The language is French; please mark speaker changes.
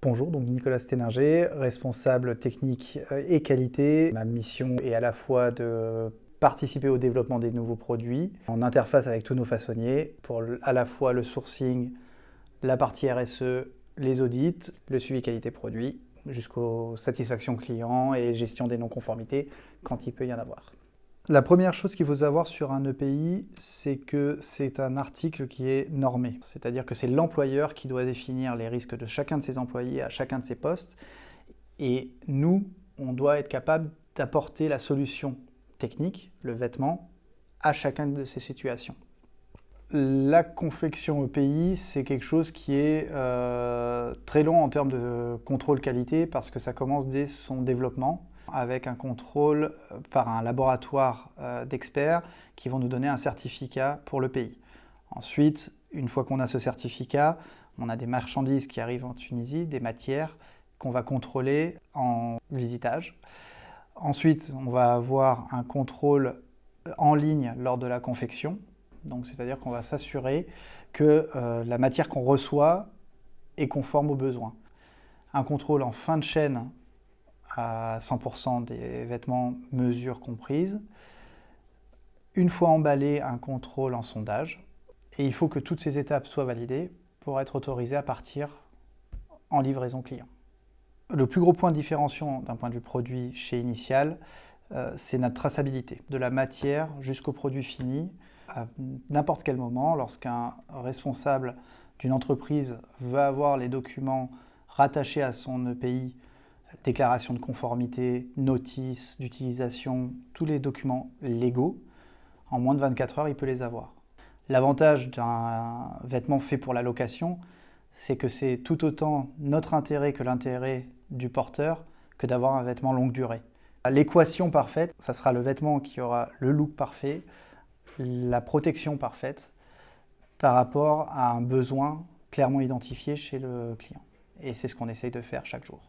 Speaker 1: Bonjour, donc Nicolas Sténinger, responsable technique et qualité. Ma mission est à la fois de participer au développement des nouveaux produits en interface avec tous nos façonniers pour à la fois le sourcing, la partie RSE, les audits, le suivi qualité produit, jusqu'aux satisfactions clients et gestion des non-conformités quand il peut y en avoir. La première chose qu'il faut savoir sur un EPI, c'est que c'est un article qui est normé. C'est-à-dire que c'est l'employeur qui doit définir les risques de chacun de ses employés à chacun de ses postes. Et nous, on doit être capable d'apporter la solution technique, le vêtement, à chacune de ces situations. La confection EPI, c'est quelque chose qui est très long en termes de contrôle qualité parce que ça commence dès son développement avec un contrôle par un laboratoire d'experts qui vont nous donner un certificat pour l'EPI. Ensuite, une fois qu'on a ce certificat, on a des marchandises qui arrivent en Tunisie, des matières qu'on va contrôler en visitage. Ensuite, on va avoir un contrôle en ligne lors de la confection. Donc, c'est-à-dire qu'on va s'assurer que la matière qu'on reçoit est conforme aux besoins. Un contrôle en fin de chaîne à 100% des vêtements, mesures comprises. Une fois emballé, un contrôle en sondage. Et il faut que toutes ces étapes soient validées pour être autorisé à partir en livraison client. Le plus gros point de différenciation d'un point de vue produit chez Initial, c'est notre traçabilité. De la matière jusqu'au produit fini, à n'importe quel moment, lorsqu'un responsable d'une entreprise veut avoir les documents rattachés à son EPI, déclaration de conformité, notice d'utilisation, tous les documents légaux, en moins de 24 heures, il peut les avoir. L'avantage d'un vêtement fait pour la location, c'est que c'est tout autant notre intérêt que l'intérêt du porteur que d'avoir un vêtement longue durée. L'équation parfaite, ça sera le vêtement qui aura le look parfait, la protection parfaite par rapport à un besoin clairement identifié chez le client. Et c'est ce qu'on essaye de faire chaque jour.